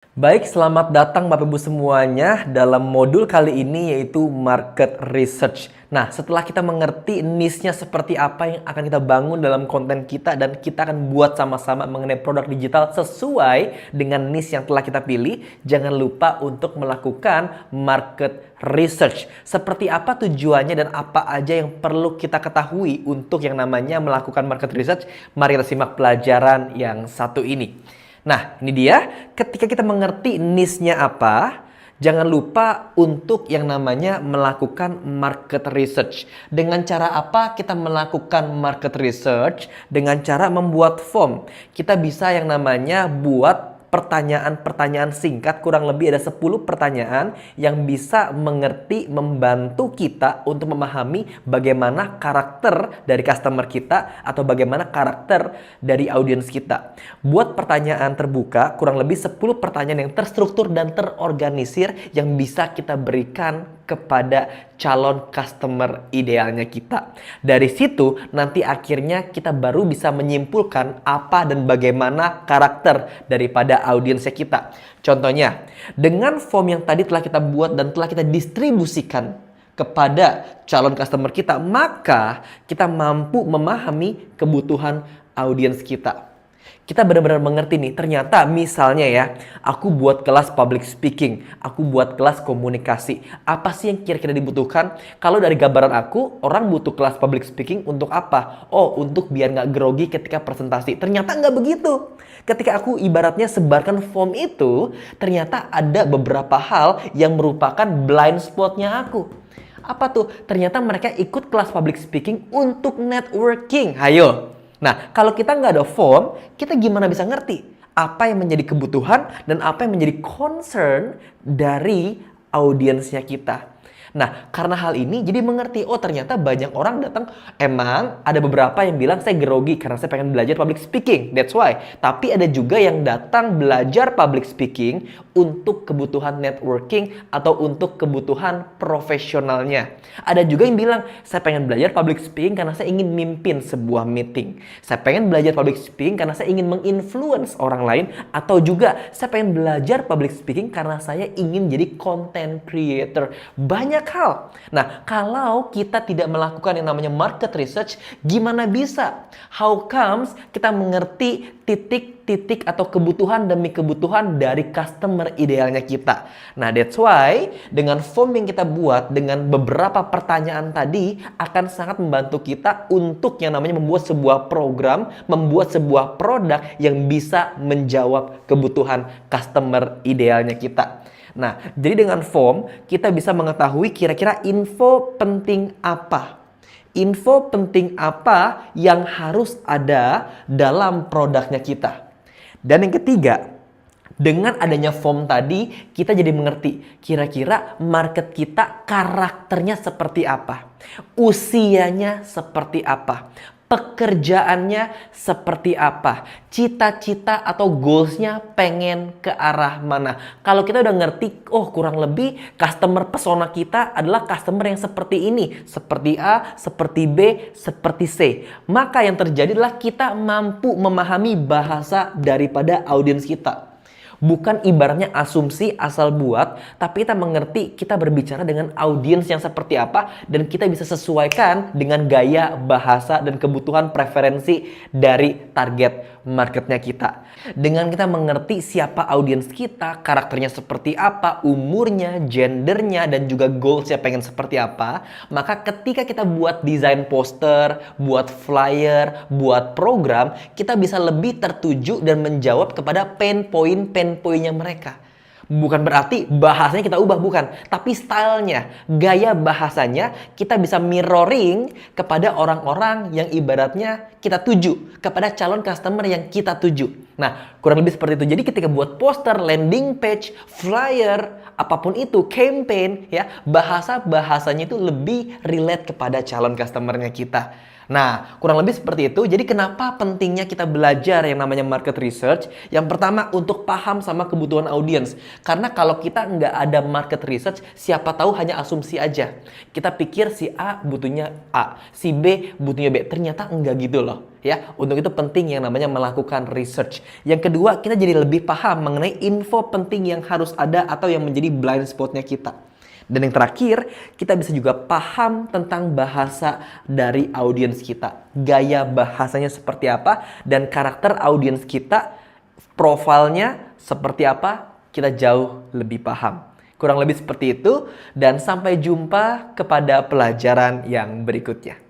Baik, selamat datang Bapak Ibu semuanya dalam modul kali ini yaitu Market Research. Nah, setelah kita mengerti niche-nya seperti apa yang akan kita bangun dalam konten kita dan kita akan buat sama-sama mengenai produk digital sesuai dengan niche yang telah kita pilih, jangan lupa untuk melakukan Market Research. Seperti apa tujuannya dan apa aja yang perlu kita ketahui untuk yang namanya melakukan Market Research? Mari kita simak pelajaran yang satu ini. Nah, ini dia. Ketika kita mengerti niche-nya apa, jangan lupa untuk yang namanya melakukan market research. Dengan cara apa kita melakukan market research? Dengan cara membuat form. Kita bisa yang namanya buat pertanyaan-pertanyaan singkat, kurang lebih ada 10 pertanyaan yang bisa membantu kita untuk memahami bagaimana karakter dari customer kita atau bagaimana karakter dari audiens kita. Buat pertanyaan terbuka, kurang lebih 10 pertanyaan yang terstruktur dan terorganisir yang bisa kita berikan kepada calon customer idealnya kita. Dari situ nanti akhirnya kita baru bisa menyimpulkan apa dan bagaimana karakter daripada audiensnya kita. Contohnya, dengan form yang tadi telah kita buat dan telah kita distribusikan kepada calon customer kita, maka kita mampu memahami kebutuhan audiens kita. Kita benar-benar mengerti nih, ternyata misalnya ya, aku buat kelas public speaking, aku buat kelas komunikasi. Apa sih yang kira-kira dibutuhkan? Kalau dari gambaran aku, orang butuh kelas public speaking untuk apa? Oh, untuk biar nggak grogi ketika presentasi. Ternyata nggak begitu. Ketika aku ibaratnya sebarkan form itu, ternyata ada beberapa hal yang merupakan blind spotnya aku. Apa tuh? Ternyata mereka ikut kelas public speaking untuk networking. Hayo. Nah, kalau kita nggak ada form, kita gimana bisa ngerti apa yang menjadi kebutuhan dan apa yang menjadi concern dari audiensnya kita. Nah, karena hal ini jadi mengerti, oh ternyata banyak orang datang, emang ada beberapa yang bilang saya grogi karena saya pengen belajar public speaking, that's why. Tapi ada juga yang datang belajar public speaking untuk kebutuhan networking atau untuk kebutuhan profesionalnya. Ada juga yang bilang, saya pengen belajar public speaking karena saya ingin mimpin sebuah meeting. Saya pengen belajar public speaking karena saya ingin menginfluence orang lain. Atau juga, saya pengen belajar public speaking karena saya ingin jadi content creator. Banyak hal. Nah, kalau kita tidak melakukan yang namanya market research, gimana bisa? How comes kita mengerti titik-titik atau kebutuhan demi kebutuhan dari customer idealnya kita. Nah, that's why dengan form yang kita buat dengan beberapa pertanyaan tadi akan sangat membantu kita untuk yang namanya membuat sebuah program, membuat sebuah produk yang bisa menjawab kebutuhan customer idealnya kita. Nah, jadi dengan form kita bisa mengetahui kira-kira info penting apa. Info penting apa yang harus ada dalam produknya kita. Dan yang ketiga, dengan adanya form tadi, kita jadi mengerti kira-kira market kita karakternya seperti apa. Usianya seperti apa. Pekerjaannya seperti apa, cita-cita atau goalsnya pengen ke arah mana. Kalau kita udah ngerti, oh kurang lebih customer persona kita adalah customer yang seperti ini, seperti A, seperti B, seperti C. Maka yang terjadi adalah kita mampu memahami bahasa daripada audiens kita. Bukan ibaratnya asumsi asal buat, tapi kita mengerti kita berbicara dengan audiens yang seperti apa dan kita bisa sesuaikan dengan gaya bahasa dan kebutuhan preferensi dari target marketnya kita. Dengan kita mengerti siapa audiens kita, karakternya seperti apa, umurnya, gendernya, dan juga goalsnya pengen seperti apa, maka ketika kita buat desain poster, buat flyer, buat program, kita bisa lebih tertuju dan menjawab kepada pain point-nya mereka. Bukan berarti bahasanya kita ubah, bukan. Tapi stylenya, gaya bahasanya kita bisa mirroring kepada orang-orang yang ibaratnya kita tuju. Kepada calon customer yang kita tuju. Nah, kurang lebih seperti itu. Jadi ketika buat poster, landing page, flyer, apapun itu, campaign, ya bahasa-bahasanya itu lebih relate kepada calon customernya kita. Nah, kurang lebih seperti itu. Jadi kenapa pentingnya kita belajar yang namanya market research? Yang pertama, untuk paham sama kebutuhan audiens. Karena kalau kita nggak ada market research, siapa tahu hanya asumsi aja. Kita pikir si A butuhnya A, si B butuhnya B. Ternyata enggak gitu loh. Ya, untuk itu penting yang namanya melakukan research. Yang kedua, kita jadi lebih paham mengenai info penting yang harus ada atau yang menjadi blind spotnya kita. Dan yang terakhir, kita bisa juga paham tentang bahasa dari audiens kita. Gaya bahasanya seperti apa, dan karakter audiens kita, profilnya seperti apa, kita jauh lebih paham. Kurang lebih seperti itu, dan sampai jumpa kepada pelajaran yang berikutnya.